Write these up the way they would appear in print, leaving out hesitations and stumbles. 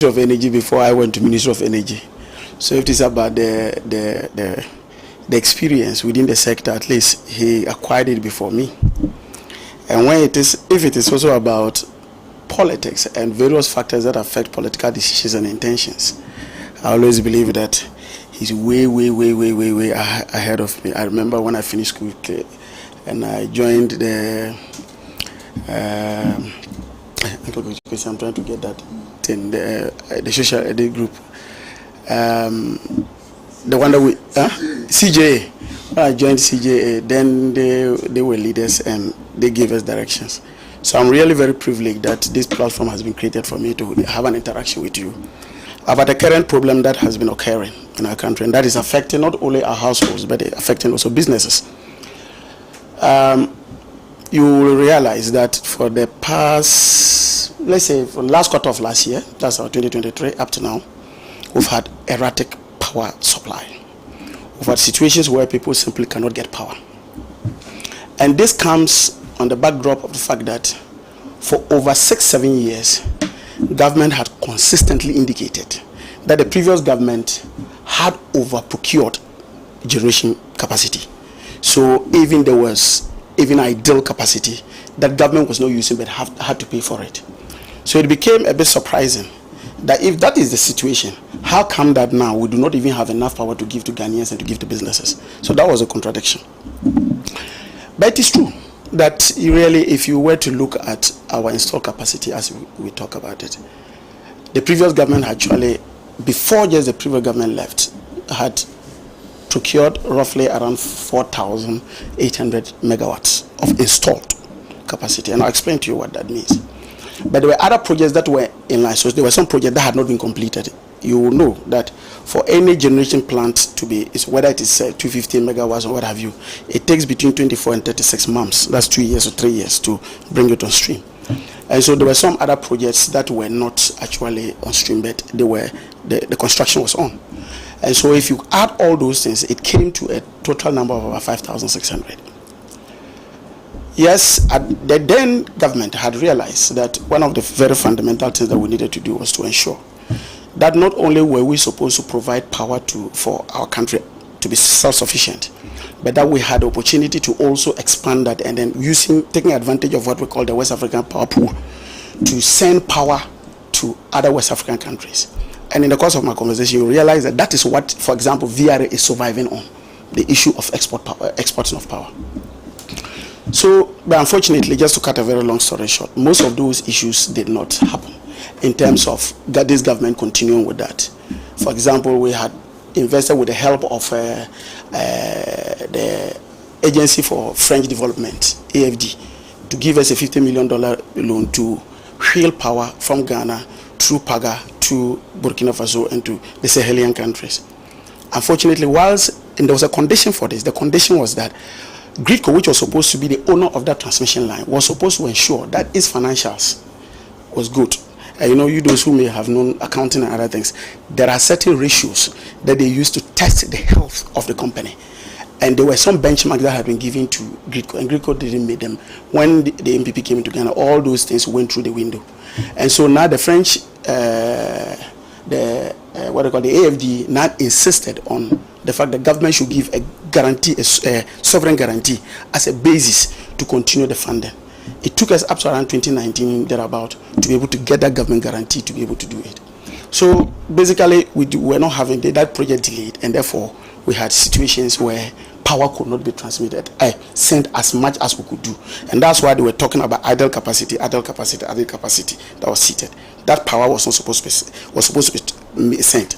of Energy before I went to Ministry of Energy. So if it is about the experience within the sector, at least he acquired it before me. And if it is also about politics and various factors that affect political decisions and intentions, I always believe that he's way ahead of me. I remember when I finished school and I joined the I'm trying to get that thing, the social edit group, the one that we CJA. When I joined CJA, then they were leaders and they gave us directions. So I'm really very privileged that this platform has been created for me to have an interaction with you about the current problem that has been occurring in our country, and that is affecting not only our households but affecting also businesses. You will realize that for the past, let's say, for the last quarter of last year, that's our 2023, up to now, we've had erratic power supply. We've had situations where people simply cannot get power. And this comes on the backdrop of the fact that for over 6-7 years, government had consistently indicated that the previous government had over-procured generation capacity. So even there was ideal capacity that government was not using but had to pay for it. So it became a bit surprising that if that is the situation, how come that now we do not even have enough power to give to Ghanaians and to give to businesses? So that was a contradiction. But it is true that really, if you were to look at our installed capacity as we talk about it, the previous government actually, before just the previous government left, had procured roughly around 4,800 megawatts of installed capacity. And I'll explain to you what that means. But there were other projects that were in line. So there were some projects that had not been completed. You will know that for any generation plant to be, whether it is 215 megawatts or what have you, it takes between 24 and 36 months. That's 2 years or 3 years to bring it on stream. And so there were some other projects that were not actually on stream, but the construction was on. And so if you add all those things, it came to a total number of about 5,600. Yes, the then government had realized that one of the very fundamental things that we needed to do was to ensure that not only were we supposed to provide power for our country to be self-sufficient, but that we had the opportunity to also expand that and then taking advantage of what we call the West African power pool to send power to other West African countries. And in the course of my conversation, you realize that that is what, for example, VRA is surviving on, the issue of exporting of power. So, but unfortunately, just to cut a very long story short, most of those issues did not happen in terms of this government continuing with that. For example, we had invested with the help of the Agency for French Development, AFD, to give us a $50 million loan to wheel power from Ghana through Paga to Burkina Faso and to the Sahelian countries. Unfortunately, and there was a condition for this, the condition was that Gridco, which was supposed to be the owner of that transmission line, was supposed to ensure that its financials was good. You know, those who may have known accounting and other things, there are certain ratios that they use to test the health of the company. And there were some benchmarks that had been given to Gridco, and Gridco didn't meet them. When the MPP came into Ghana, all those things went through the window. And so now the French, the AFD now insisted on the fact that government should give a guarantee, a sovereign guarantee, as a basis to continue the funding. It took us up to around 2019, thereabout, to be able to get that government guarantee to be able to do it. So basically, we were not having that project delayed, and therefore we had situations where power could not be transmitted. I sent as much as we could do, and that's why they were talking about idle capacity that was seated. That power was not supposed to be sent.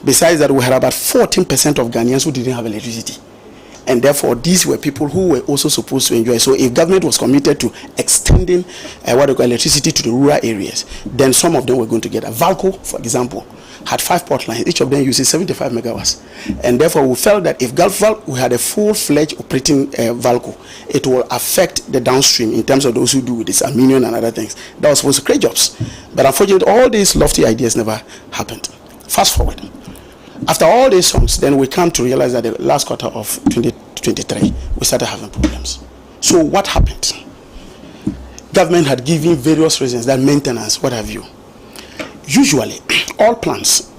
Besides that, we had about 14% of Ghanaians who didn't have electricity. And therefore, these were people who were also supposed to enjoy. So if government was committed to extending electricity to the rural areas, then some of them were going to get a Valco, for example, had 5 port lines, each of them using 75 megawatts. And therefore, we felt that if we had a full-fledged operating Valco, it will affect the downstream in terms of those who do with this aluminium and other things. That was supposed to create jobs. But unfortunately, all these lofty ideas never happened. Fast forward. After all these songs, then we come to realize that the last quarter of 2023, we started having problems. So what happened? Government had given various reasons, that maintenance, what have you. Usually, all plants,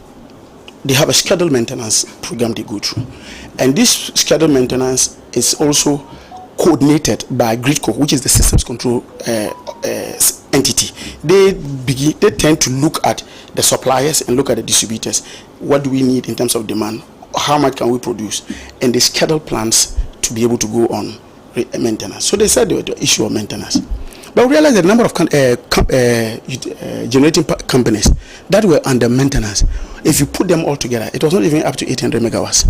they have a scheduled maintenance program they go through. And this scheduled maintenance is also coordinated by GridCo, which is the systems control entity. They tend to look at the suppliers and look at the distributors. What do we need in terms of demand? How much can we produce? And they schedule plants to be able to go on maintenance. So they said the issue of maintenance. But we realized that the number of generating companies that were under maintenance, if you put them all together, it was not even up to 800 megawatts.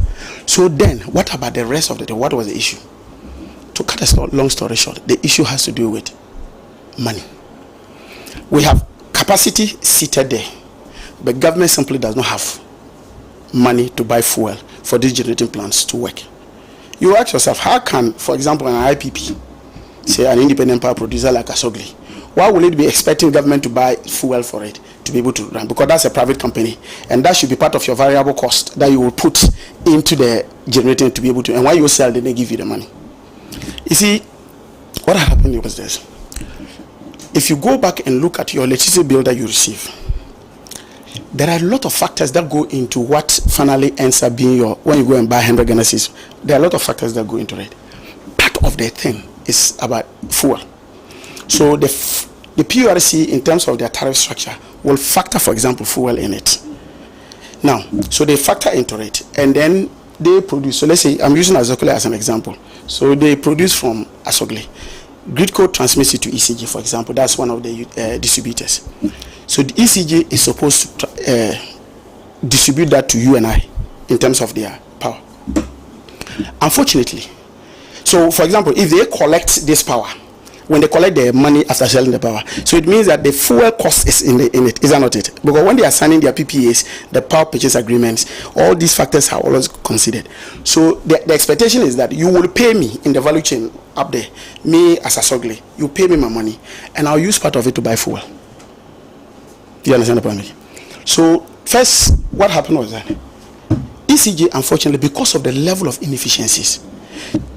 So then, what about the rest of the day? What was the issue? To cut a long story short, the issue has to do with money. We have capacity seated there, but government simply does not have money to buy fuel for these generating plants to work. You ask yourself, how can, for example, an IPP, say an independent power producer like Asogli, why will it be expecting government to buy fuel for it to be able to run? Because that's a private company, and that should be part of your variable cost that you will put into the generator to be able to, and when you sell, then they give you the money. You see, what happened was this. If you go back and look at your electricity bill that you receive, there are a lot of factors that go into what finally ends up being your, when you go and buy 100 Ghana cedis, there are a lot of factors that go into it. Part of the thing is about fuel. So the PURC, in terms of their tariff structure, will factor, for example, fuel in it. Now, so they factor into it, and then they produce. So let's say I'm using Asogli as an example. So they produce from Asogli. GridCo transmits it to ECG, for example. That's one of the distributors. So the ECG is supposed to distribute that to you and I in terms of their power. Unfortunately, so for example, if they collect this power, when they collect their money after selling the power, so it means that the fuel cost is in it, is that not it? Because when they are signing their PPAs, the power purchase agreements, all these factors are always considered. So the expectation is that you will pay me in the value chain up there, me as Asogli, you pay me my money, and I'll use part of it to buy fuel. Do you understand the point? So first, what happened was that ECG, unfortunately, because of the level of inefficiencies,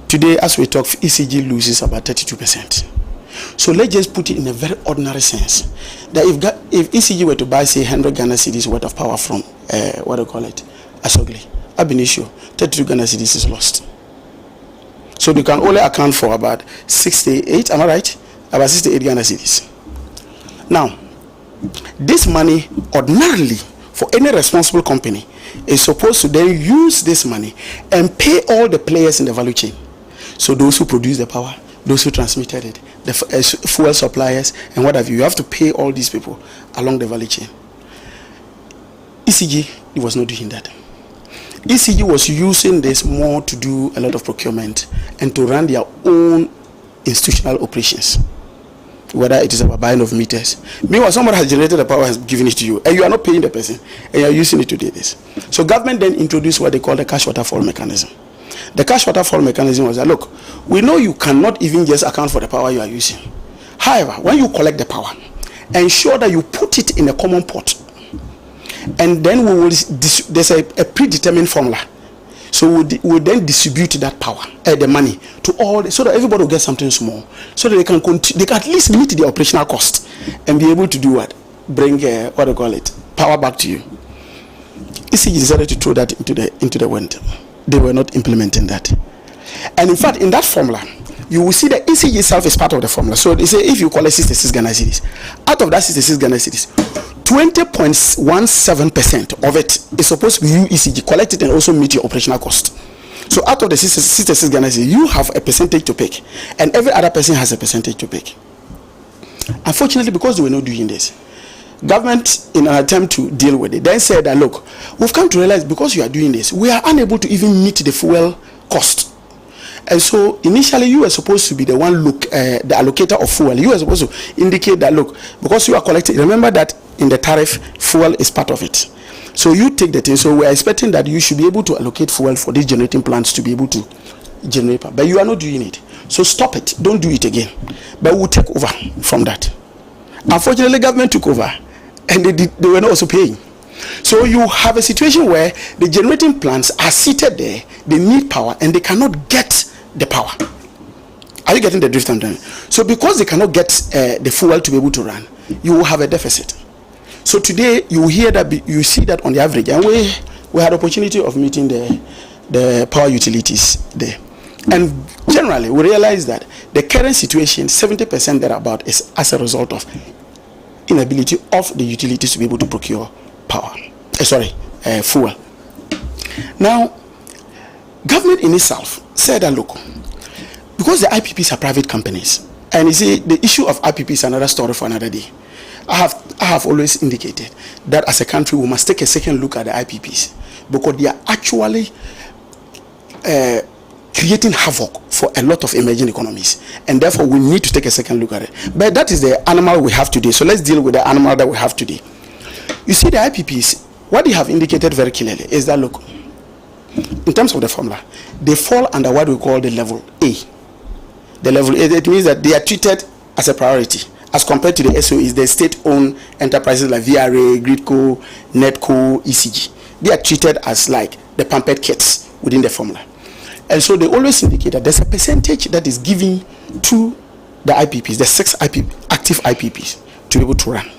today as we talk, ECG loses about 32%. So let's just put it in a very ordinary sense, that if ECG were to buy, say, 100 Ghana cedis worth of power from Asogli, ab initio, 32 Ghana cedis is lost. So you can only account for about 68, am I right? About 68 Ghana cedis. Now, this money, ordinarily, for any responsible company, is supposed to then use this money and pay all the players in the value chain. So those who produce the power, those who transmitted it, the fuel suppliers, and what have you. You have to pay all these people along the value chain. ECG, it was not doing that. ECG was using this more to do a lot of procurement and to run their own institutional operations, whether it is about buying of meters. Meanwhile, somebody has generated the power, has given it to you, and you are not paying the person, and you are using it to do this. So government then introduced what they call the cash waterfall mechanism. The cash waterfall mechanism was that, look, we know you cannot even just account for the power you are using. However, when you collect the power, ensure that you put it in a common pot, and then we will there's a predetermined formula. So we'll then distribute that power, the money, to all, so that everybody will get something small, so that they can at least meet the operational cost and be able to do what? Bring power back to you. ECG decided to throw that into the wind. They were not implementing that. And in fact, in that formula, you will see that ECG itself is part of the formula. So they say if you collect 66 Ghana cedis, out of that 66 Ghana cedis, 20.17% of it is supposed to be you ECG, collect it and also meet your operational cost. So out of the 66 Ghana cedis, you have a percentage to pick, and every other person has a percentage to pick. Unfortunately, because they were not doing this, government, in an attempt to deal with it, then said that, look, we've come to realize because you are doing this, we are unable to even meet the fuel cost. And so initially you were supposed to be the one the allocator of fuel. You were supposed to indicate that, look, because you are collecting, remember that in the tariff, fuel is part of it. So you take the thing. So we are expecting that you should be able to allocate fuel for these generating plants to be able to generate power. But you are not doing it. So stop it. Don't do it again. But we'll take over from that. Unfortunately, government took over, and they were not also paying. So you have a situation where the generating plants are seated there, they need power, and they cannot get the power. Are you getting the drift I'm doing? So because they cannot get the fuel to be able to run, you will have a deficit. So today you hear that, you see that on the average, and we had opportunity of meeting the power utilities there, and generally we realize that the current situation, 70% thereabout, is as a result of inability of the utilities to be able to procure power. Fuel. Now, government in itself said that, look, because the IPPs are private companies, and you see, the issue of IPP is another story for another day. I have always indicated that as a country we must take a second look at the IPPs, because they are actually creating havoc for a lot of emerging economies, and therefore we need to take a second look at it. But that is the animal we have today, so let's deal with the animal that we have today. You see, the IPPs, what they have indicated very clearly is that, look, in terms of the formula, they fall under what we call the level A. The level A, it means that they are treated as a priority as compared to the SOEs, the state-owned enterprises like VRA, Gridco, NETCO, ECG. They are treated as like the pampered kids within the formula. And so they always indicate that there's a percentage that is given to the IPPs, the 6 active IPPs, to be able to run.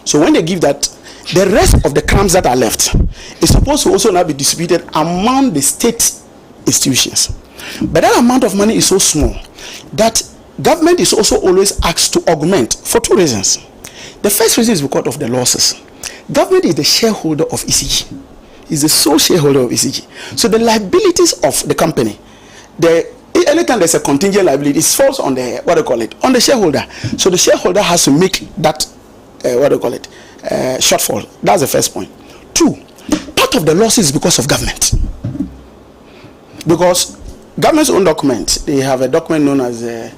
So when they give that, the rest of the crumbs that are left is supposed to also now be distributed among the state institutions. But that amount of money is so small that government is also always asked to augment for 2 reasons. The first reason is because of the losses. Government is the shareholder of ECG. Is the sole shareholder of ECG. So the liabilities of the company, anytime there's a contingent liability, it falls on the, on the shareholder. So the shareholder has to make that, shortfall. That's the first point. 2, part of the losses is because of government. Because government's own document, they have a document known as the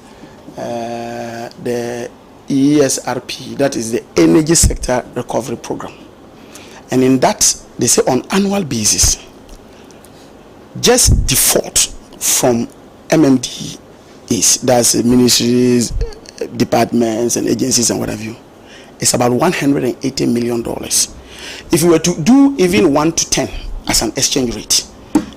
ESRP, that is the Energy Sector Recovery Program. And in that, they say on annual basis, just default from MMDs, that's ministries, departments, and agencies, and what have you, it's about $180 million. If you were to do even 1 to 10 as an exchange rate,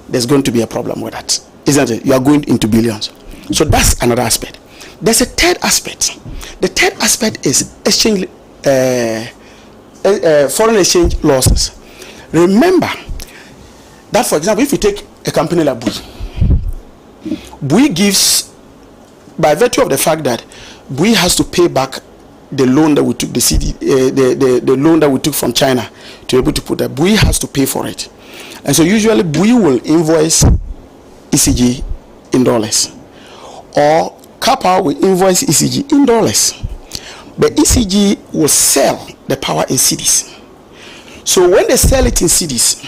there's going to be a problem with that, isn't it? You are going into billions. So that's another aspect. There's a third aspect. The third aspect is exchange, foreign exchange losses. Remember that, for example, if you take a company like BUI gives, by virtue of the fact that BUI has to pay back the loan that we took, the loan that we took from China to be able to put that, BUI has to pay for it. And so usually BUI will invoice ECG in dollars, or Kappa will invoice ECG in dollars, but ECG will sell the power in cedis. So when they sell it in cedis,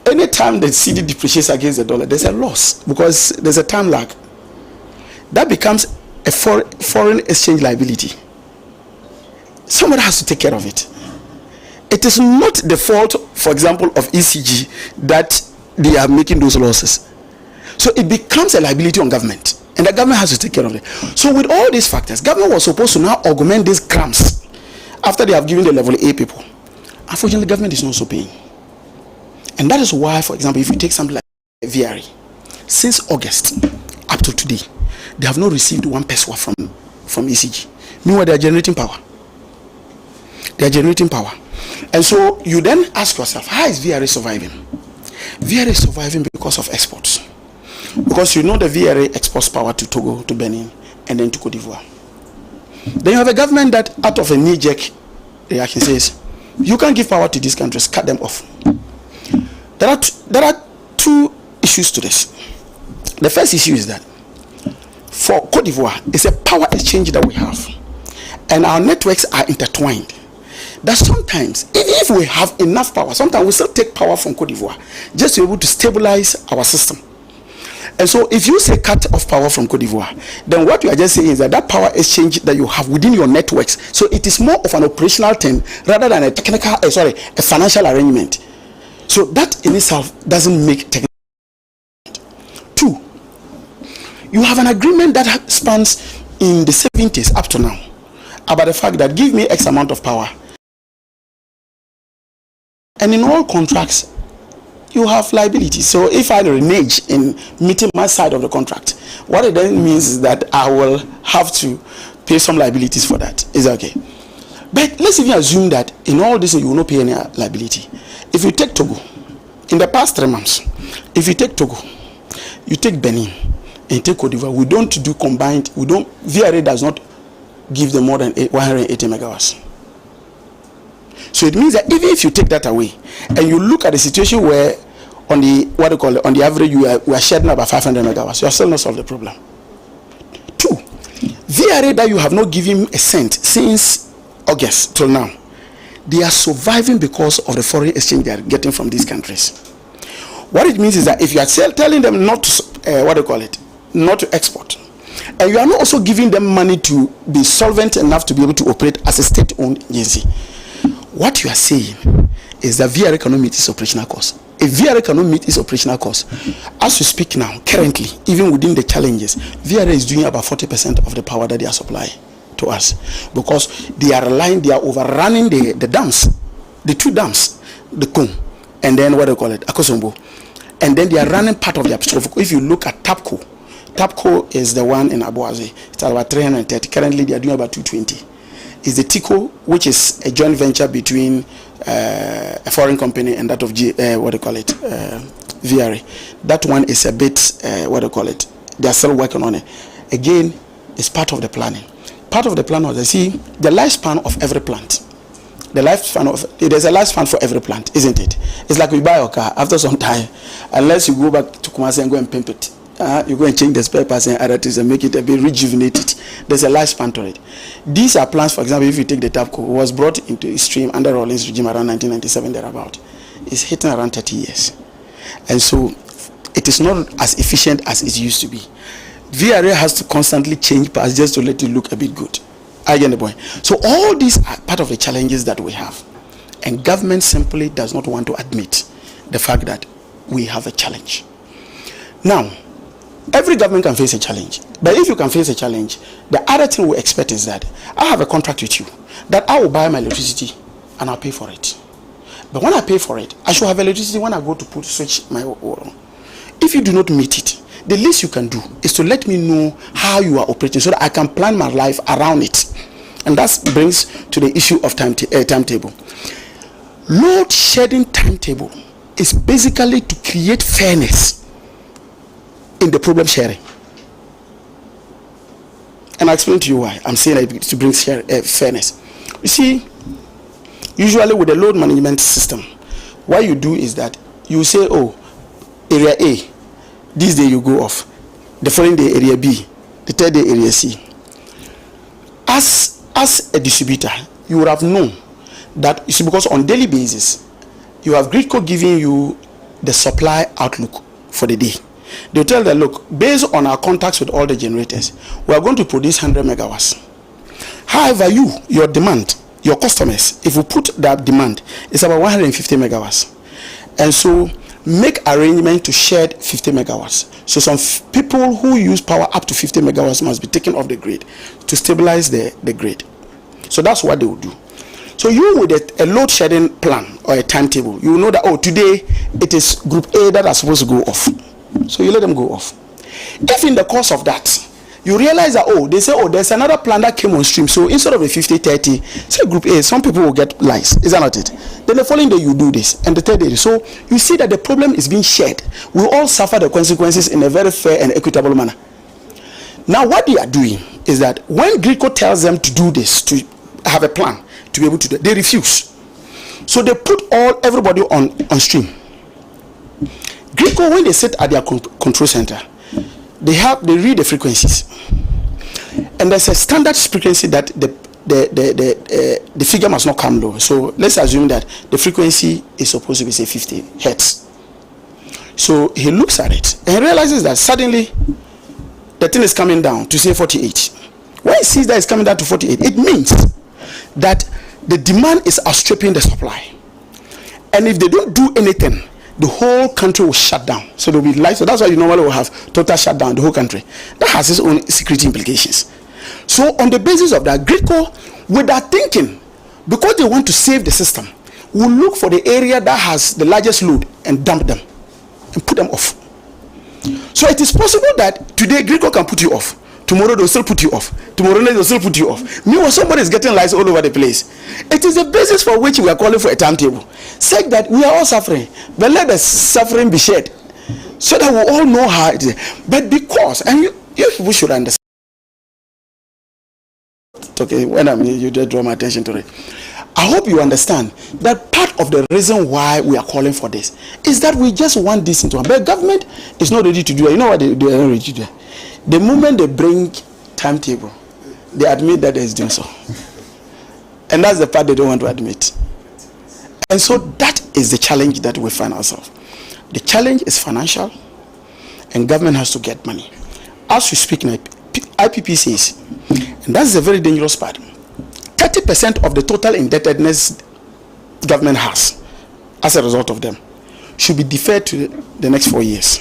anytime the cedi depreciates against the dollar, there's a loss because there's a time lag. That becomes a foreign exchange liability. Somebody has to take care of it. It is not the fault, for example, of ECG that they are making those losses. So it becomes a liability on government, and the government has to take care of it. So with all these factors, government was supposed to now augment these crumbs after they have given the level A people. Unfortunately, government is not so paying. And that is why, for example, if you take something like VRA, since August up to today, they have not received 1 peso from ECG. Meanwhile, they are generating power. They are generating power. And so you then ask yourself, how is VRA surviving? VRA is surviving because of exports. Because you know the VRA exports power to Togo, to Benin, and then to Cote d'Ivoire. Then you have a government that, out of a knee-jerk reaction, says, you can't give power to these countries, cut them off. There are 2 issues to this. The first issue is that for Cote d'Ivoire, it's a power exchange that we have, and our networks are intertwined. That sometimes, if we have enough power, sometimes we still take power from Cote d'Ivoire just to be able to stabilize our system. And so if you say cut off power from Cote d'Ivoire, then what you are just saying is that power exchange that you have within your networks, so it is more of an operational thing rather than a technical, a financial arrangement. So that in itself doesn't make technical. 2, you have an agreement that spans in the 70s up to now about the fact that give me X amount of power. And in all contracts, you have liability. So if I renege in meeting my side of the contract, what it then means is that I will have to pay some liabilities for that. Is that okay? But let's even assume that in all this you will not pay any liability. If you take Togo, in the past 3 months, if you take Togo, you take Benin, and take Cote d'Ivoire, we don't do combined, VRA does not give them more than 180 megawatts. So it means that even if you take that away, and you look at the situation where on the, on the average we are shedding about 500 megawatts, you are still not solved the problem. 2, VRA that you have not given a cent since August till now, they are surviving because of the foreign exchange they are getting from these countries. What it means is that if you are telling them not to, not to export, and you are not also giving them money to be solvent enough to be able to operate as a state-owned agency, what you are saying is that VRA cannot meet its operational costs. If VRA cannot meet its operational costs, as we speak now, currently, even within the challenges, VRA is doing about 40% of the power that they are supplying to us, because they are overrunning the dams, the 2 dams, the Kum, and then Akosombo, and then they are running part of the upstream. If you look at TAPCO is the one in Aboaze. It's about 330. Currently, they are doing about 220. Is the TICO, which is a joint venture between a foreign company and that of VRA. That one is a bit they are still working on it. Again, it's part of the planning. Part of the plan was, see, the lifespan of every plant. There's a lifespan for every plant, isn't it? It's like we buy a car after some time, unless you go back to Kumasi and go and pimp it. You go and change the spare parts and additives and make it a bit rejuvenated. There's a lifespan to it. These are plants, for example, if you take the TAPCO, was brought into stream under Rawlings regime around 1997 thereabout. It's hitting around 30 years. And so it is not as efficient as it used to be. VRA has to constantly change parts just to let it look a bit good. I get the point. So all these are part of the challenges that we have. And government simply does not want to admit the fact that we have a challenge. Now, every government can face a challenge. But if you can face a challenge, the other thing we expect is that I have a contract with you, that I will buy my electricity and I'll pay for it. But when I pay for it, I should have electricity when I go to switch my oil. If you do not meet it, the least you can do is to let me know how you are operating so that I can plan my life around it. And that brings to the issue of timetable. Load shedding timetable is basically to create fairness in the problem sharing. And I'll explain to you why I'm saying that to bring fairness. You see, usually with the load management system, what you do is that you say, oh, area A, this day you go off, the following day area B, the third day area C. As a distributor, you would have known that, you see, because on daily basis, you have Gridco giving you the supply outlook for the day. They'll tell them, look, based on our contacts with all the generators, we are going to produce 100 megawatts. However, your demand, your customers, if you put that demand, it's about 150 megawatts. And so, make arrangement to shed 50 megawatts. So some people who use power up to 50 megawatts must be taken off the grid to stabilize the grid. So that's what they will do. So you with a load shedding plan or a timetable, you will know that, oh, today it is group A that are supposed to go off. So you let them go off. If in the course of that, you realize that, oh, they say, oh, there's another plan that came on stream. So instead of a 50-30, say group A, some people will get lice. Is that not it? Then the following day you do this, and the third day. So you see that the problem is being shared. We all suffer the consequences in a very fair and equitable manner. Now what they are doing is that when Gridco tells them to do this, to have a plan, to be able to do it, they refuse. So they put everybody on stream. Gridco, when they sit at their control center, they read the frequencies, and there's a standard frequency that the figure must not come low. So let's assume that the frequency is supposed to be, say, 50 hertz. So he looks at it and he realizes that suddenly the thing is coming down to, say, 48. When he sees that it's coming down to 48, it means that the demand is outstripping the supply, and if they don't do anything, the whole country will shut down. So there will be light. So that's why you normally will have total shutdown the whole country. That has its own security implications. So on the basis of that, Gridco, without thinking, because they want to save the system, will look for the area that has the largest load and dump them and put them off. So it is possible that today Gridco can put you off. Tomorrow they'll still put you off. Tomorrow they'll still put you off. Meanwhile, somebody is getting lights all over the place. It is the basis for which we are calling for a timetable. Say that we are all suffering, but let the suffering be shared, so that we all know how it is. But because, and you people should understand. Okay, when you just draw my attention to it. I hope you understand that part of the reason why we are calling for this is that we just want this into one. But government is not ready to do it. You know what they are not ready to do? The moment they bring timetable, they admit that they is doing so. And that's the part they don't want to admit. And so that is the challenge that we find ourselves. The challenge is financial, and government has to get money. As we speak now, IPP says, and that's a very dangerous part, 30% of the total indebtedness government has as a result of them should be deferred to the next 4 years.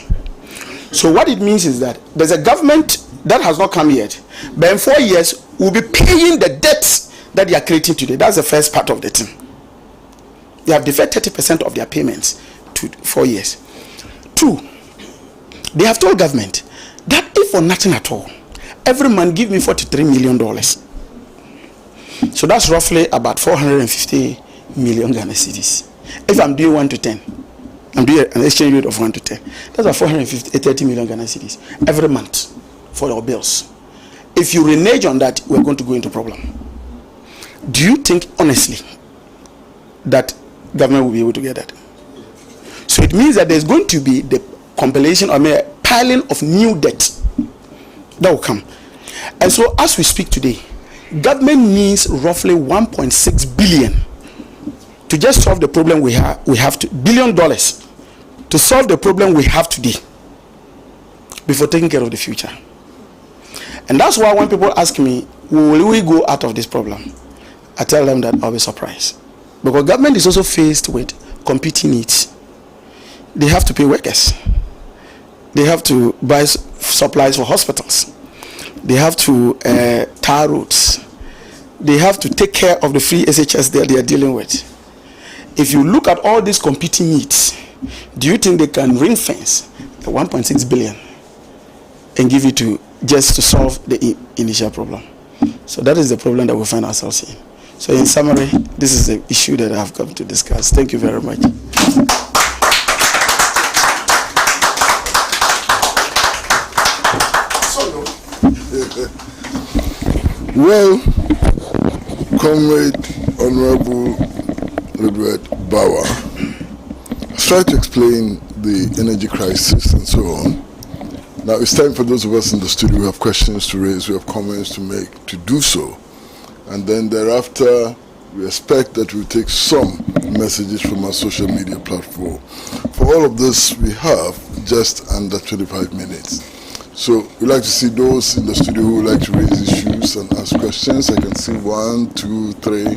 So what it means is that there's a government that has not come yet, but in 4 years we'll be paying the debts that they are creating today. That's the first part of the thing. They have deferred 30% of their payments to 4 years. 2, they have told government that if for nothing at all, every month give me $43 million. So that's roughly about 450 million Ghana cedis. If I'm doing 1 to 10, I'm doing an exchange rate of 1 to 10. That's about 430 million Ghana cedis every month for our bills. If you renege on that, we're going to go into problem. Do you think honestly that government will be able to get that? So it means that there's going to be the compilation or piling of new debt that will come. And so as we speak today, government needs roughly 1.6 billion to just solve the problem we have $1 billion to solve the problem we have today before taking care of the future. And that's why when people ask me, will we go out of this problem, I tell them that I'll be surprised, because government is also faced with competing needs. They have to pay workers, they have to buy supplies for hospitals, they have to tar roads, they have to take care of the free SHS that they are dealing with. If you look at all these competing needs, do you think they can ring fence the 1.6 billion and give it to just to solve the initial problem? So that is the problem that we find ourselves in. So in summary, this is the issue that I have come to discuss. Thank you very much. Well, Comrade Honorable Libert Bauer has tried to explain the energy crisis and so on. Now it's time for those of us in the studio who have questions to raise, who have comments to make, to do so. And then thereafter, we expect that we'll take some messages from our social media platform. For all of this, we have just under 25 minutes. So we'd like to see those in the studio who would like to raise issues and ask questions. I can see 1, 2, 3.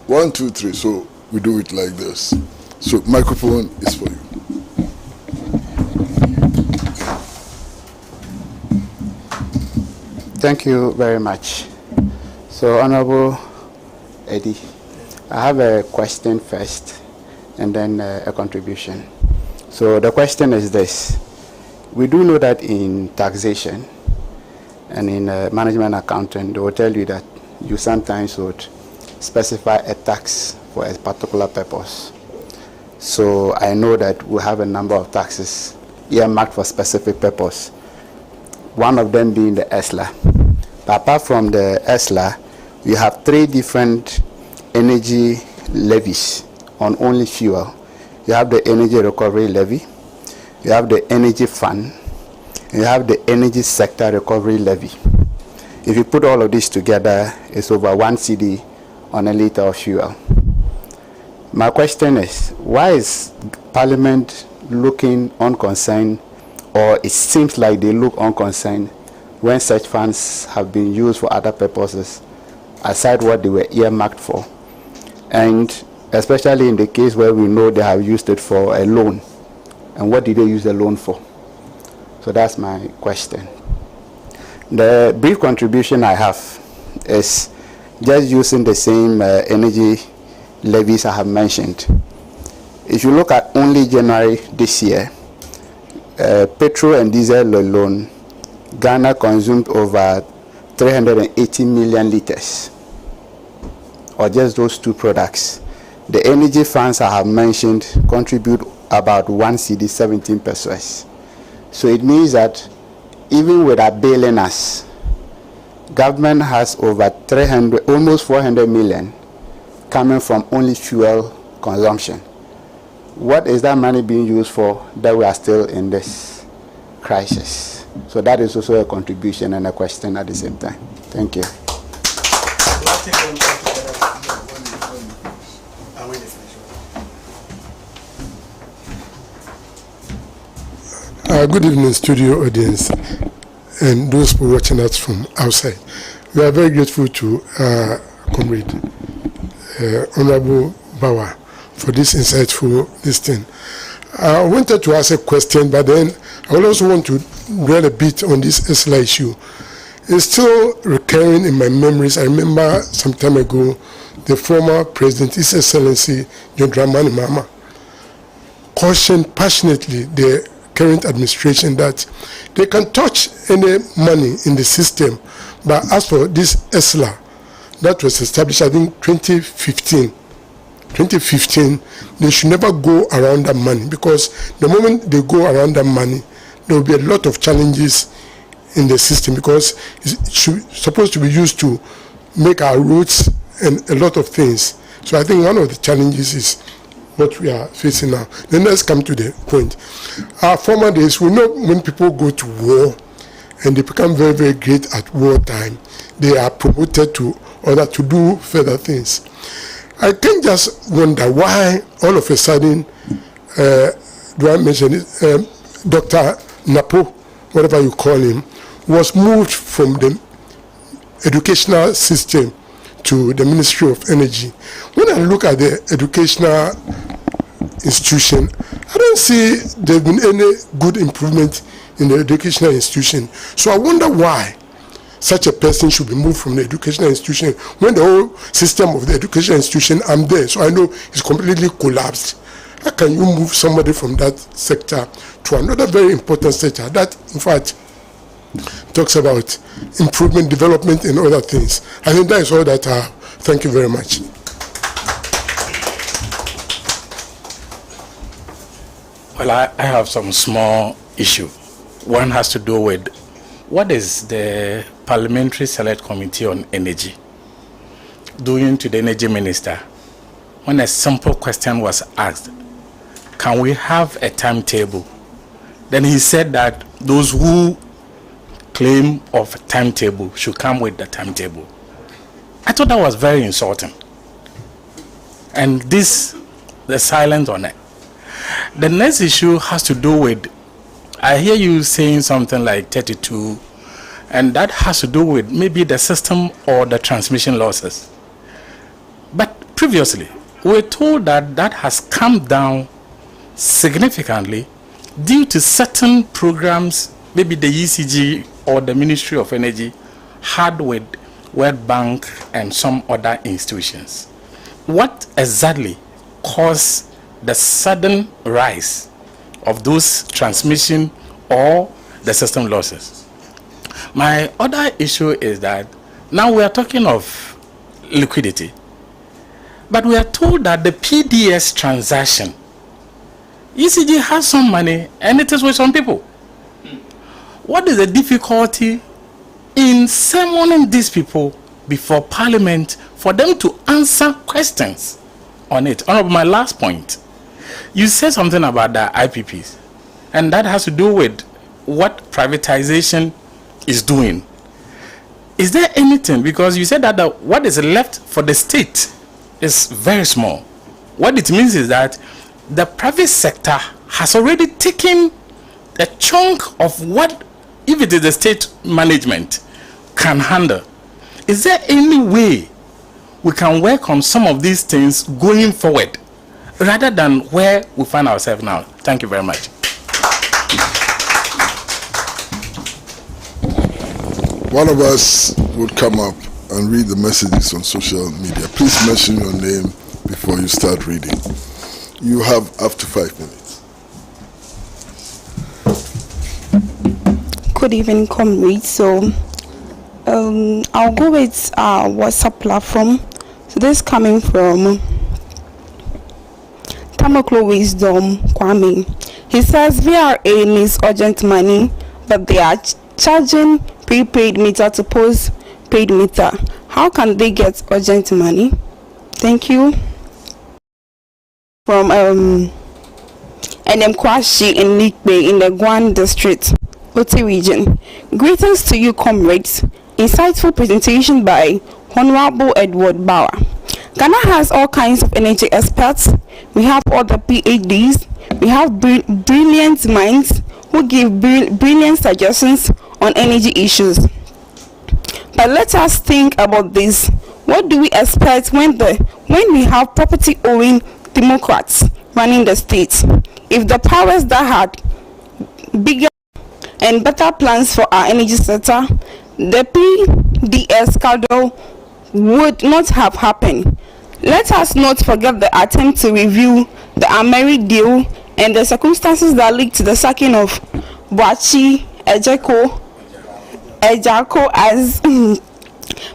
1, 2, 3. So we do it like this. So microphone is for you. Thank you very much. So Honorable Eddie, I have a question first and then a contribution. So the question is this. We do know that in taxation and in management accounting, they will tell you that you sometimes would specify a tax for a particular purpose. So I know that we have a number of taxes earmarked for specific purpose, one of them being the ESLA. But apart from the ESLA, we have 3 different energy levies on only fuel. You have the energy recovery levy, you have the energy fund, and you have the energy sector recovery levy. If you put all of this together, it's over 1 cedi on a liter of fuel. My question is, why is Parliament looking unconcerned, or it seems like they look unconcerned, when such funds have been used for other purposes aside what they were earmarked for? And especially in the case where we know they have used it for a loan. And what did they use the loan for? So that's my question. The brief contribution I have is just using the same energy levies I have mentioned. If you look at only January this year, petrol and diesel alone Ghana consumed over 380 million liters, or just those two products. The energy funds I have mentioned contribute about 1 CD 17 pesos. So it means that even without bailing us, government has over 300, almost 400 million coming from only fuel consumption. What is that money being used for that we are still in this crisis? So that is also a contribution and a question at the same time. Thank you. Good evening, studio audience, and those who are watching us from outside. We are very grateful to Comrade Honorable Bawa for this insightful thing. I wanted to ask a question, but then I would also want to dwell a bit on this ESLA issue. It's still recurring in my memories. I remember some time ago, the former President, His Excellency John Dramani Mahama, cautioned passionately the current administration that they can touch any money in the system, but as for this ESLA that was established, I think 2015, they should never go around that money, because the moment they go around that money, there will be a lot of challenges in the system, because it's supposed to be used to make our roads and a lot of things. So I think one of the challenges is what we are facing now. Then let's come to the point. Our former days, we know when people go to war and they become very, very great at wartime, they are promoted to order to do further things. I can just wonder why all of a sudden, do I mention it, Dr. Napo, whatever you call him, was moved from the educational system to the Ministry of Energy. When I look at the educational institution, I don't see there's been any good improvement in the educational institution. So I wonder why such a person should be moved from the educational institution when the whole system of the educational institution, I'm there, so I know it's completely collapsed. How can you move somebody from that sector to another very important sector that, in fact, talks about improvement, development, and other things? I think that is all that I have. Thank you very much. Well, I have some small issue. One has to do with what is the Parliamentary Select Committee on Energy doing to the Energy Minister when a simple question was asked, can we have a timetable? Then he said that those who claim of a timetable should come with the timetable. I thought that was very insulting. And this, the silence on it. The next issue has to do with, I hear you saying something like 32, and that has to do with maybe the system or the transmission losses. But previously, we were told that that has come down significantly due to certain programs, maybe the ECG or the Ministry of Energy had with World Bank and some other institutions. What exactly caused the sudden rise of those transmission or the system losses? My other issue is that now we are talking of liquidity, but we are told that the PDS transaction, ECG has some money and it is with some people. What is the difficulty in summoning these people before Parliament for them to answer questions on it? Honorable, my last point, you said something about the IPPs, and that has to do with what privatization is doing. Is there anything, because you said that what is left for the state is very small. What it means is that the private sector has already taken a chunk of what, if it is the state management, can handle. Is there any way we can work on some of these things going forward rather than where we find ourselves now? Thank you very much. One of us would come up and read the messages on social media. Please mention your name before you start reading. You have up to 5 minutes. Good evening, comrades. So, I'll go with our WhatsApp platform. So, this is coming from Tamaklo Wisdom Kwame. He says VRA needs urgent money, but they are charging prepaid meter to postpaid meter. How can they get urgent money? Thank you. From Kwashi in Nikbe in the Guan district, Oti region. Greetings to you, comrades. Insightful presentation by Honorable Edward Bauer. Ghana has all kinds of energy experts. We have all the PhDs. We have brilliant minds who give brilliant suggestions on energy issues. But let us think about this. What do we expect when we have property owning Democrats running the state? If the powers that had bigger and better plans for our energy sector, the PDS scandal would not have happened. Let us not forget the attempt to review the Ameri deal and the circumstances that led to the sacking of Boachi Ejako as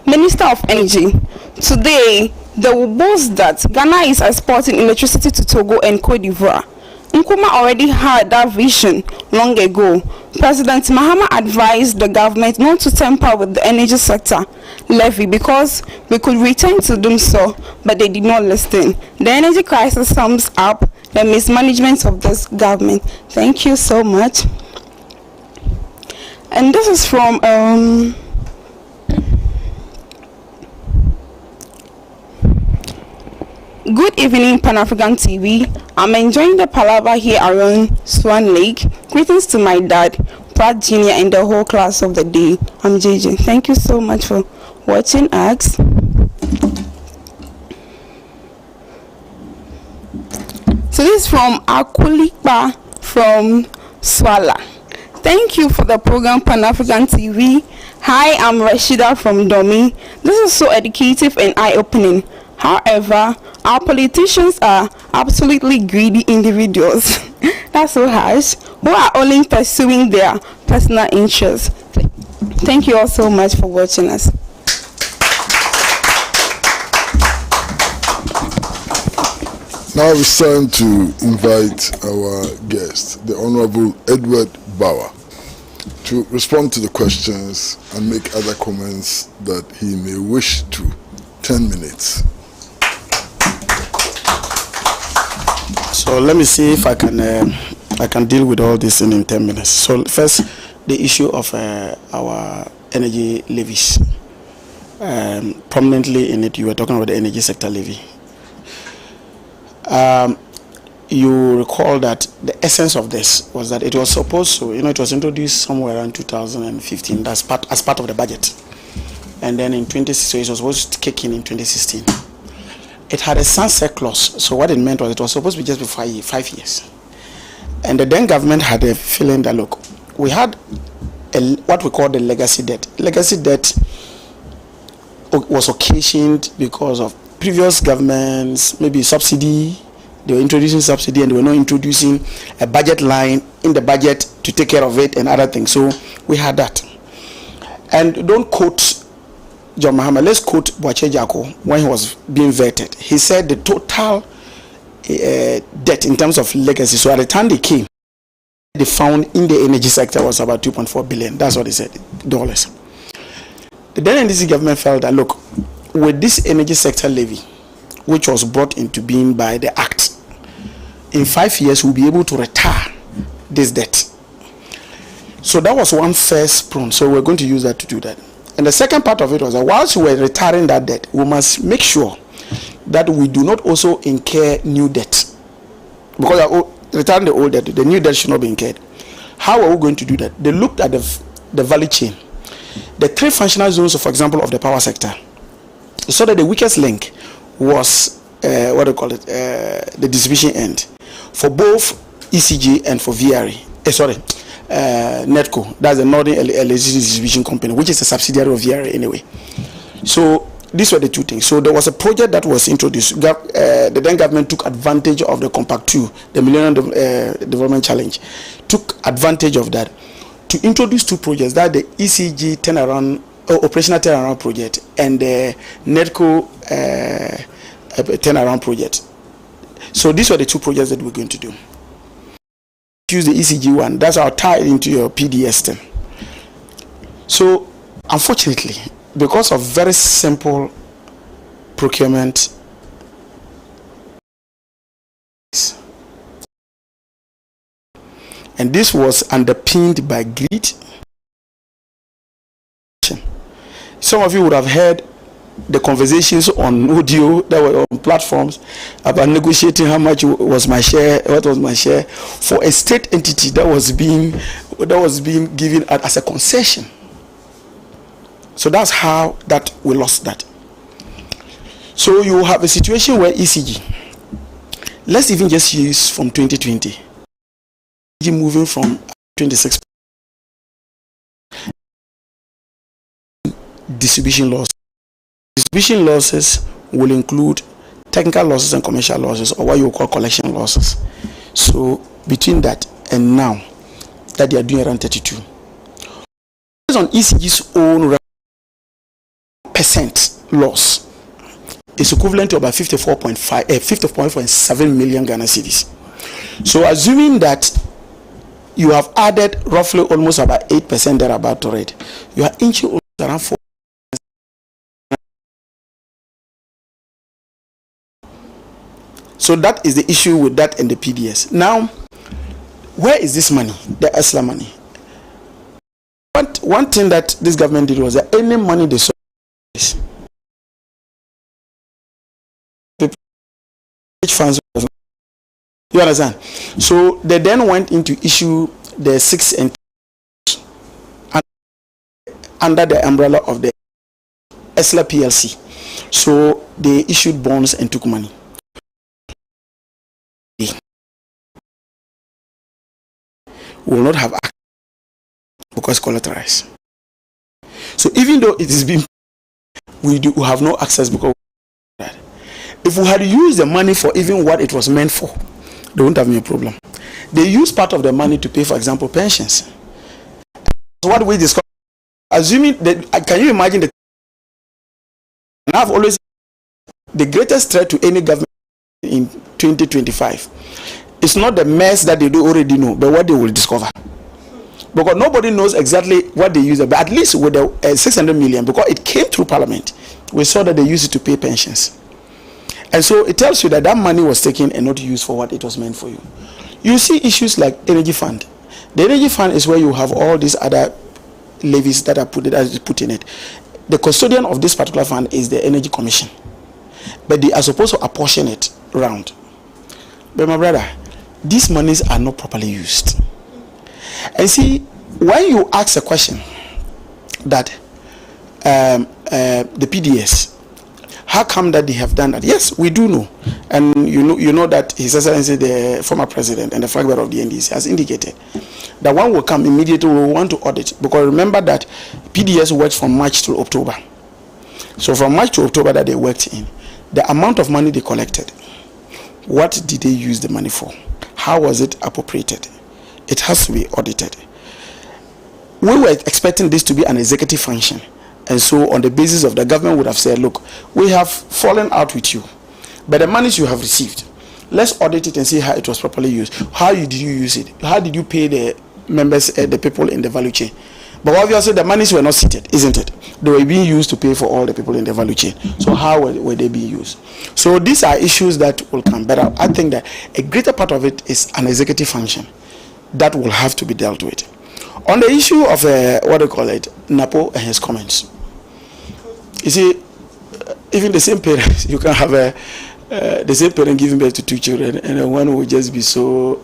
Minister of Energy. Today, they will boast that Ghana is exporting electricity to Togo and Cote d'Ivoire. Nkrumah already had that vision long ago. President Mahama advised the government not to tamper with the energy sector levy because we could return to do so, but they did not listen. The energy crisis sums up the mismanagement of this government. Thank you so much. And this is from Good evening, Pan-African TV. I'm enjoying the Palaver here around Swan Lake. Greetings to my dad, Pratt Jr. and the whole class of the day. I'm JJ. Thank you so much for watching us. So this is from Akulipa from Swala. Thank you for the program, Pan-African TV. Hi, I'm Rashida from Domi. This is so educative and eye-opening. However, our politicians are absolutely greedy individuals. That's so harsh. Who are only pursuing their personal interests. Thank you all so much for watching us. Now it's time to invite our guest, the Honorable Edward Bauer, to respond to the questions and make other comments that he may wish to. 10 minutes. So let me see if I can deal with all this in 10 minutes. So first, the issue of our energy levies. Prominently in it, you were talking about the energy sector levy. You recall that the essence of this was that it was supposed to, it was introduced somewhere around 2015 as part of the budget. And then in 2016, it was supposed to kick in 2016. It had a sunset clause. So what it meant was it was supposed to be just for 5 years. And the then government had a feeling that, look, we had what we call the legacy debt. Legacy debt was occasioned because of previous governments, maybe subsidy. They were introducing subsidy and they were not introducing a budget line in the budget to take care of it and other things. So we had that. And don't quote John Mahama, let's quote Boachi Ejako when he was being vetted. He said the total debt in terms of legacy, so at the time they came, they found in the energy sector was about 2.4 billion. That's what they said, dollars. The then NDC government felt that, look, with this energy sector levy, which was brought into being by the Act, in 5 years we'll be able to retire this debt. So that was one first prong. So we're going to use that to do that. And the second part of it was that whilst we're retiring that debt, we must make sure that we do not also incur new debt. Because we're retiring the old debt, the new debt should not be incurred. How are we going to do that? They looked at the value chain. The three functional zones, for example, of the power sector. So that the weakest link was, the distribution end. For both ECG and for VRA. NETCO, that's the Northern Electricity Distribution Company, which is a subsidiary of VRA anyway. So these were the two things. So there was a project that was introduced. The then government took advantage of the Compact 2, the Millennium Development Challenge, took advantage of that to introduce two projects, that the ECG turnaround, operational turnaround project, and the NEDCO turnaround project. So these were the two projects that we're going to do. Use the ECG one, that's our tie into your PDS thing. So unfortunately, because of very simple procurement, and this was underpinned by greed. Some of you would have heard the conversations on audio that were on platforms about negotiating how much was my share, what was my share for a state entity that was being given as a concession. So that's how that we lost that. So you have a situation where ECG, let's even just use from 2020, moving from 26 distribution losses. Distribution losses will include technical losses and commercial losses, or what you call collection losses. So between that and now, that they are doing around 32. Based on ECG's own percent loss, is equivalent to about 50.7 million Ghana cedis. So assuming that you have added roughly almost about 8% thereabout to it, you are inching almost around 4. So that is the issue with that and the PDS. Now, where is this money, the ESLA money? One thing that this government did was that any money they saw, funds, you understand? So they then went into issue the 6 and under the umbrella of the ESLA PLC. So they issued bonds and took money. We will not have access because collateralized. So even though it is being, we have no access because of that. If we had used the money for even what it was meant for, they wouldn't have any problem. They use part of the money to pay, for example, pensions. So what we discuss, assuming that, can you imagine the? And I've always, the greatest threat to any government in 2025. It's not the mess that they do already know, but what they will discover. Because nobody knows exactly what they use, but at least with the 600 million, because it came through Parliament, we saw that they used it to pay pensions. And so it tells you that that money was taken and not used for what it was meant for you. You see issues like energy fund. The energy fund is where you have all these other levies that are put in it. The custodian of this particular fund is the Energy Commission, but they are supposed to apportion it round. But my brother, these monies are not properly used. And see, when you ask a question that the PDS, how come that they have done that? Yes, we do know, and you know that His Excellency the former president and the flag bearer of the NDC has indicated that one will come immediately. We will want to audit, because remember that PDS worked from March to October. So from March to October that they worked in, the amount of money they collected, what did they use the money for? How was it appropriated? It has to be audited. We were expecting this to be an executive function, and so on the basis of the government would have said, look, we have fallen out with you, but the monies you have received, let's audit it and see how it was properly used. How did you use it? How did you pay the members, the people in the value chain? But obviously the monies were not seated, isn't it? They were being used to pay for all the people in the value chain. So how were they being used? So these are issues that will come. But I think that a greater part of it is an executive function that will have to be dealt with. On the issue of Napo and his comments, you see, even the same parents, you can have the same parent giving birth to two children, and one will just be so.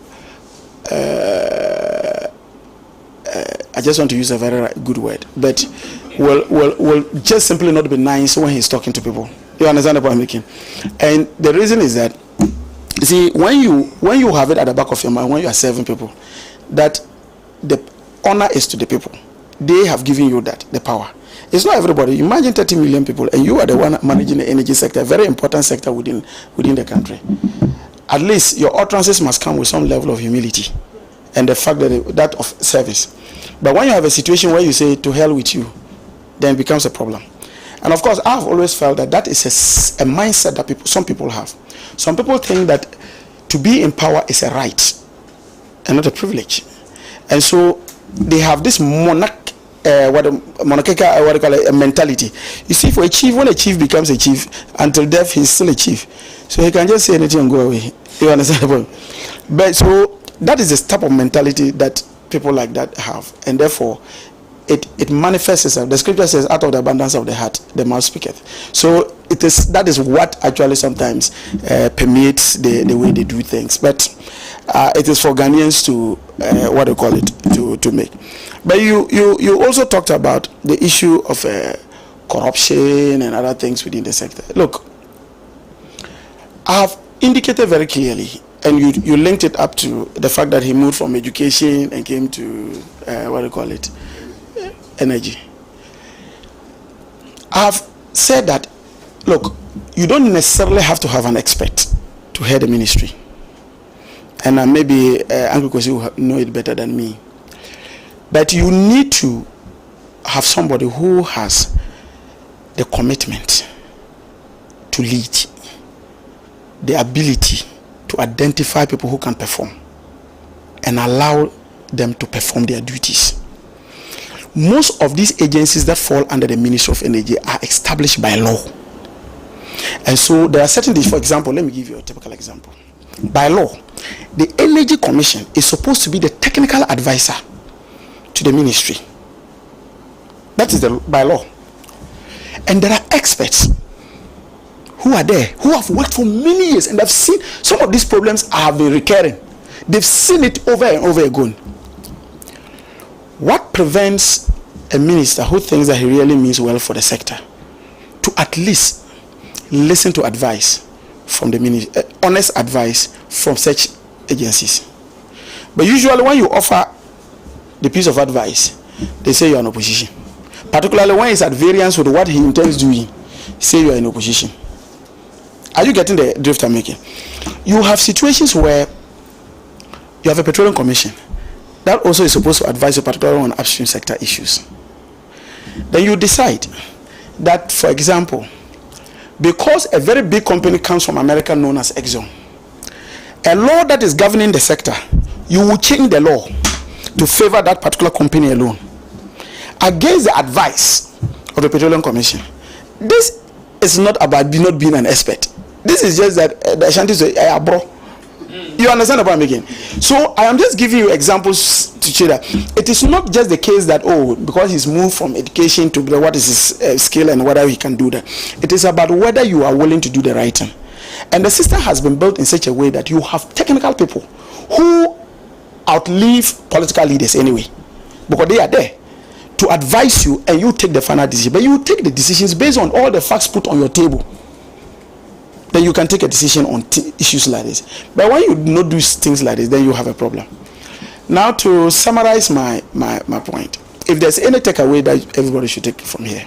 I just want to use a very good word, but will just simply not be nice when he's talking to people. You understand the point I'm making? And the reason is that, you see, when you have it at the back of your mind, when you are serving people, that the honor is to the people. They have given you that, the power. It's not everybody. Imagine 30 million people, and you are the one managing the energy sector, a very important sector within the country. At least your utterances must come with some level of humility and the fact that of service. But when you have a situation where you say, to hell with you, then it becomes a problem. And of course, I've always felt that that is a mindset that some people have. Some people think that to be in power is a right and not a privilege. And so they have this monarchical mentality. You see, for a chief, when a chief becomes a chief, until death, he's still a chief. So he can just say anything and go away. You understand the point? But so that is the type of mentality that people like that have. And therefore, it manifests itself. The scripture says, out of the abundance of the heart, the mouth speaketh. So that is what actually sometimes permeates the way they do things. But it is for Ghanaians to make. But you also talked about the issue of corruption and other things within the sector. Look, I have indicated very clearly, and you linked it up to the fact that he moved from education and came to energy. I have said that, look, you don't necessarily have to have an expert to head the ministry. And maybe Uncle Kwesi will know it better than me. But you need to have somebody who has the commitment to lead, the ability to identify people who can perform and allow them to perform their duties. Most of these agencies that fall under the Ministry of Energy are established by law. And so there are certain things. For example, let me give you a typical example. By law, the Energy Commission is supposed to be the technical advisor to the ministry. That is by law. And there are experts who are there, who have worked for many years and have seen some of these problems have been recurring. They've seen it over and over again. What prevents a minister who thinks that he really means well for the sector to at least listen to advice from the ministry, honest advice from such agencies? But usually when you offer the piece of advice, they say you are in opposition. Particularly when it's at variance with what he intends doing, say you are in opposition. Are you getting the drift I'm making? You have situations where you have a petroleum commission that also is supposed to advise you particularly on upstream sector issues. Then you decide that, for example, because a very big company comes from America known as Exxon, a law that is governing the sector, you will change the law to favor that particular company alone against the advice of the Petroleum Commission. This is not about not being an expert. This is just that the Ashanti say, "Hey, bro." You understand what I'm making? So I am just giving you examples to show that it is not just the case that, oh, because he's moved from education to what is his skill and whether he can do that. It is about whether you are willing to do the right thing. And the system has been built in such a way that you have technical people who outlive political leaders anyway, because they are there to advise you, and you take the final decision. But you take the decisions based on all the facts put on your table. Then you can take a decision on issues like this. But when you do not do things like this, then you have a problem. Now, to summarize my point, if there's any takeaway that everybody should take from here,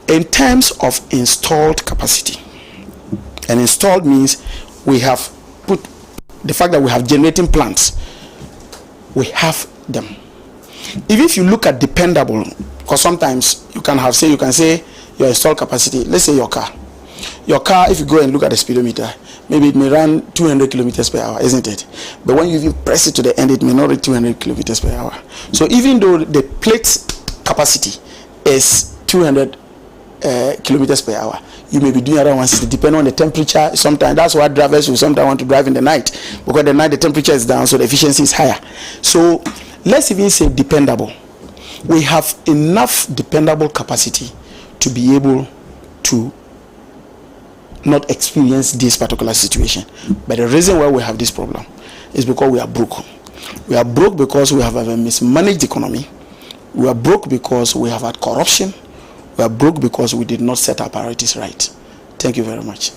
in terms of installed capacity, and installed means we have put the fact that we have generating plants, we have them. Even if you look at dependable, because sometimes you can say your installed capacity, let's say your car, if you go and look at the speedometer, maybe it may run 200 kilometers per hour, isn't it? But when you even press it to the end, it may not reach 200 kilometers per hour. So even though the plate capacity is 200 kilometers per hour, you may be doing around 160, depending on the temperature. Sometimes that's why drivers will sometimes want to drive in the night, because the night the temperature is down, so the efficiency is higher. So let's even say dependable. We have enough dependable capacity to be able to not experience this particular situation. But the reason why we have this problem is because we are broke. We are broke because we have a mismanaged economy. We are broke because we have had corruption. We are broke because we did not set our priorities right. Thank you very much.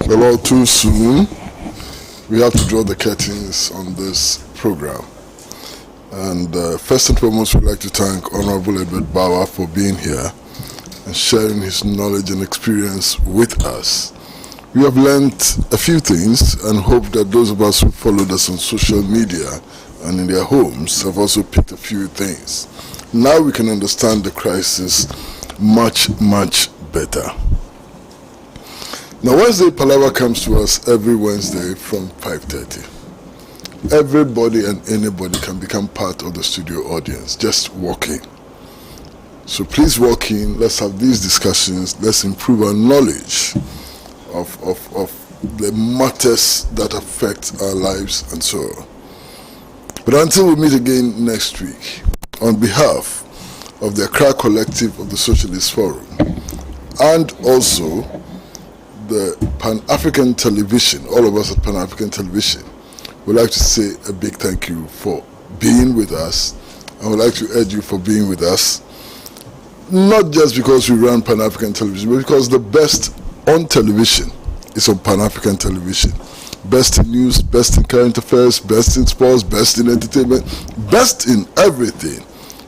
Well, all too soon, we have to draw the curtains on this program. And first and foremost, we'd like to thank Honorable Edward Bawa for being here and sharing his knowledge and experience with us. We have learned a few things and hope that those of us who followed us on social media and in their homes have also picked a few things. Now we can understand the crisis much, much better. Now, Wednesday Palaver comes to us every Wednesday from 5:30. Everybody and anybody can become part of the studio audience, just walk in. So please walk in, let's have these discussions, let's improve our knowledge of the matters that affect our lives and so on. But until we meet again next week, on behalf of the Accra Collective of the Socialist Forum and also the Pan-African Television, all of us at Pan-African Television, we'd like to say a big thank you for being with us, and we'd like to urge you for being with us, not just because we run Pan-African Television, but because the best on television is on Pan-African Television. Best in news, best in current affairs, best in sports, best in entertainment, best in everything.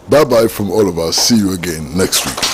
Bye-bye from all of us. See you again next week.